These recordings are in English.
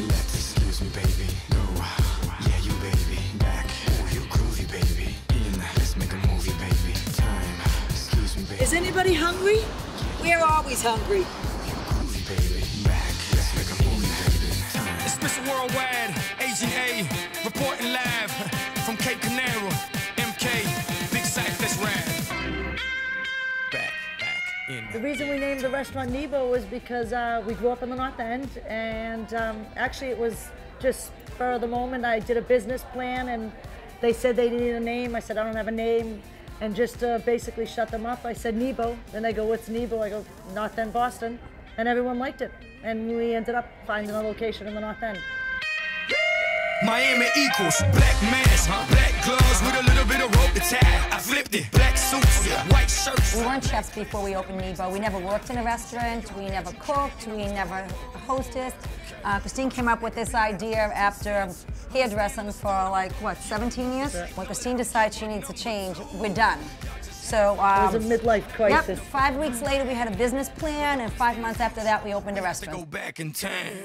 Let's excuse me, baby. No, yeah, you baby. Back, oh, you groovy, baby. In, let's make a movie, baby. Time, excuse me, baby. Is anybody hungry? We're always hungry. Groovy, baby. Back, let's make a movie, baby. Time. It's Mr. Worldwide, Agent A, reporting live from Cape Canaveral, MK, Big Sight, let's ride. Back in. The reason we named the restaurant Nebo was because we grew up in the North End, and actually it was just spur of the moment. I did a business plan and they said they needed a name. I said I don't have a name, and just to basically shut them up, I said Nebo. Then they go, what's Nebo? I go, North End, Boston, and everyone liked it. And we ended up finding a location in the North End. Miami equals black mask, black gloves with a little bit of rope to tie. I flipped it, black suits, white shirts. We weren't chefs before we opened Nebo. We never worked in a restaurant, we never cooked, we never hostessed. Christine came up with this idea after hairdressing for like, what, 17 years? Right. When Christine decides she needs a change, we're done. So, It was a midlife crisis. Yep, 5 weeks later we had a business plan, and 5 months after that we opened a Go restaurant. back in time.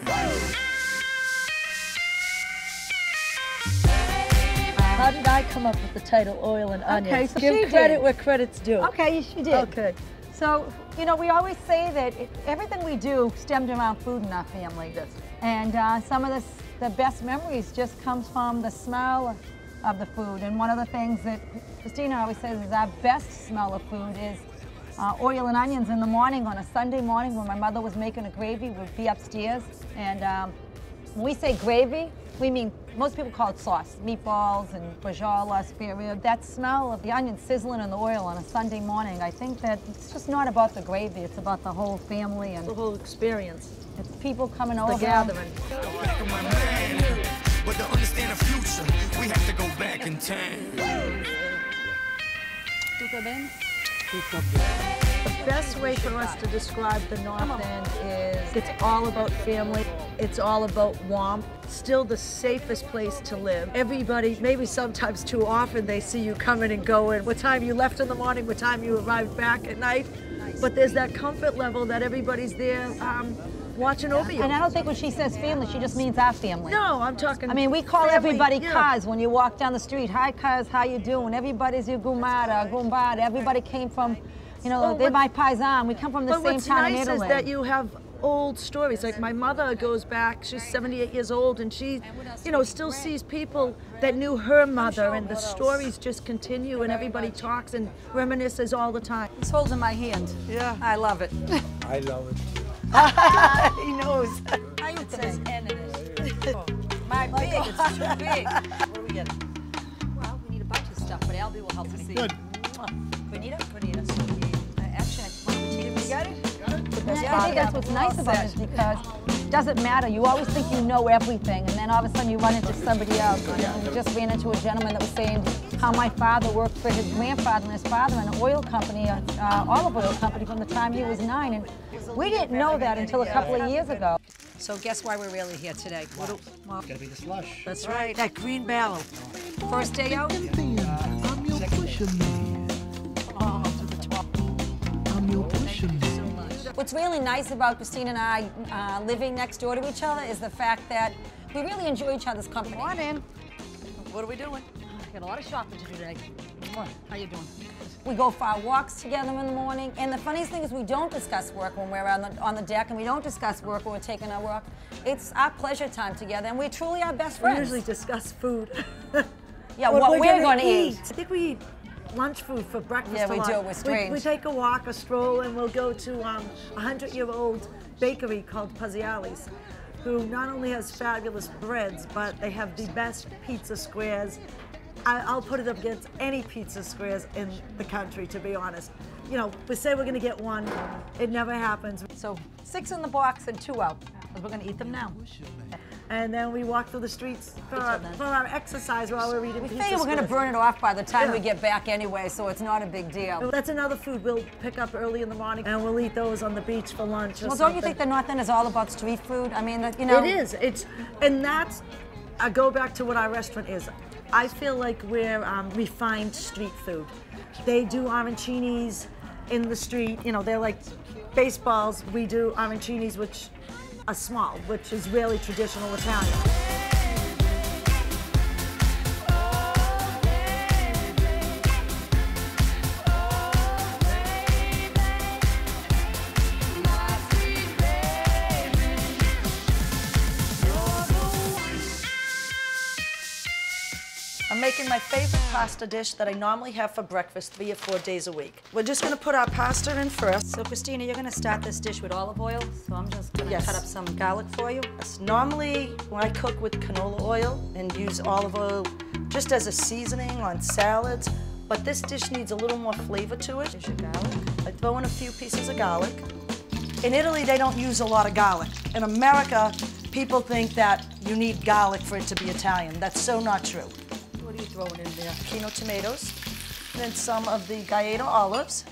How did I come up with the title Oil and Onions? Okay, so Give she credit did. where credit's due. Okay, you did. Okay. So, you know, we always say that everything we do stemmed around food in our family. And some of the best memories just comes from the smell of the food. And one of the things that Christina always says is our best smell of food is oil and onions in the morning on a Sunday morning when my mother was making a gravy. We'd be upstairs. And when we say gravy, we mean, most people call it sauce, meatballs and braciole, spare rib. That smell of the onion sizzling in the oil on a Sunday morning, I think that it's just not about the gravy, it's about the whole family and The whole experience. it's people coming over. The gathering. But to understand the future, we have to go back in time. The best way for us to describe the North End is it's all about family, it's all about warmth, still the safest place to live. Everybody, maybe sometimes too often, they see you coming and going, what time you left in the morning, what time you arrived back at night. But there's that comfort level that everybody's there watching over you. And I don't think when she says family, she just means our family. No, I'm talking I mean, we call family, everybody yeah. Kaz when you walk down the street. Hi, Kaz, how you doing? Everybody's your Gumada, Gumbada. Everybody came from, you know, Well, they're my paisan. We come from the But same what's town in nice Italy. is that you have old stories. Like my mother goes back, she's 78 years old, and she, you know, still sees people that knew her mother, and the stories just continue, and everybody talks and reminisces all the time. He's holding my hand. Yeah. I love it. I love it. He knows. It says N in it. My big, it's too big. What do we get? Well, we need a bunch of stuff, but Albie will help us see. Good. Granita? Granita. So actually, I want potatoes. You got it? I think that's what's nice about it is because it doesn't matter. You always think you know everything, and then all of a sudden you run into somebody else. You know, we just ran into a gentleman that was saying how my father worked for his grandfather and his father in an oil company, olive oil company, from the time he was 9. And we didn't know that until a couple of years ago. So guess why we're really here today? It's gotta be the slush. That's right. That green barrel. First day out? I'm your pusher man. I'm your pusher man. What's really nice about Christine and I living next door to each other is the fact that we really enjoy each other's company. Come on in. What are we doing? Got a lot of shopping to do today. How you doing? We go for our walks together in the morning, and the funniest thing is we don't discuss work when we're on the deck, and we don't discuss work when we're taking our walk. It's our pleasure time together, and we're truly our best We friends. usually discuss food. Yeah, what we're gonna gonna eat. I think we eat lunch food for breakfast Yeah, a we lot. do. We're strange. We take a walk, a stroll, and we'll go to a 100-year-old bakery called Pazziali's, who not only has fabulous breads, but they have the best pizza squares. I'll put it up against any pizza squares in the country, to be honest. You know, we say we're gonna get one, it never happens. So 6 in the box and 2 out, because we're gonna eat them now. And then we walk through the streets for our exercise while we're eating We pizza figure we're gonna squares. burn it off by the time Yeah. we get back anyway, so it's not a big deal. That's another food we'll pick up early in the morning, and we'll eat those on the beach for lunch or Well, something. don't you think the North End is all about street food? I mean, you know. It is. And that's, I go back to what our restaurant is. I feel like we're refined street food. They do arancinis in the street. You know, they're like baseballs. We do arancinis, which a small, which is really traditional Italian. I'm making my favorite pasta dish that I normally have for breakfast 3 or 4 days a week. We're just gonna put our pasta in first. So Christina, you're gonna start this dish with olive oil, so I'm just gonna cut up some garlic for you. Normally, when I cook with canola oil and use olive oil just as a seasoning on salads, but this dish needs a little more flavor to it. Here's your garlic. I throw in a few pieces of garlic. In Italy, they don't use a lot of garlic. In America, people think that you need garlic for it to be Italian. That's so not true. What are you throwing in there? Pino tomatoes, then some of the Gaeta olives.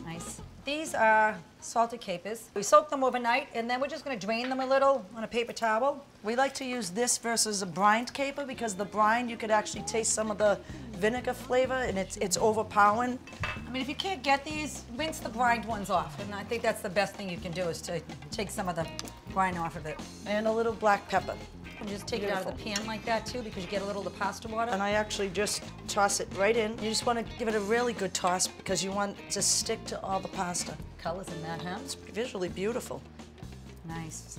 Nice. These are salted capers. We soak them overnight, and then we're just gonna drain them a little on a paper towel. We like to use this versus a brined caper because the brined, you could actually taste some of the vinegar flavor, and it's overpowering. I mean, if you can't get these, rinse the brined ones off, and I think that's the best thing you can do is to take some of the brine off of it. And a little black pepper. And just take it out of the pan like that too, because you get a little of the pasta water. And I actually just toss it right in. You just want to give it a really good toss because you want it to stick to all the pasta. Colors in that, huh? It's visually beautiful. Nice.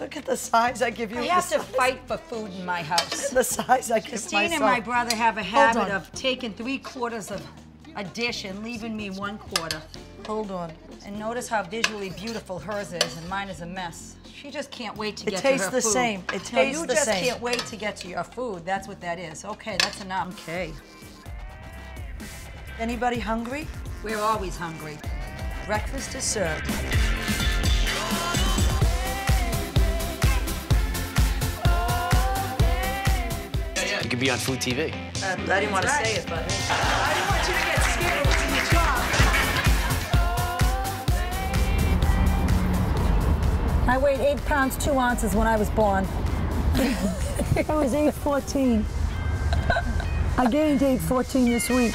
Look at the size I give you. I have to fight for food in my house. The size I give Christine myself. and my brother have a habit on. of taking 3/4 of a dish and leaving me 1/4. Hold on. And notice how visually beautiful hers is, and mine is a mess. She just can't wait to get to her food. It tastes the same. It tastes the same. You just can't wait to get to your food. That's what that is. Okay, that's enough. Okay. Anybody hungry? We're always hungry. Breakfast is served. You could be on Food TV. I didn't want to say it, but I didn't want you to get scared. What's in your job? I weighed 8 pounds 2 ounces when I was born. I was 8'14". I gained 8'14" this week.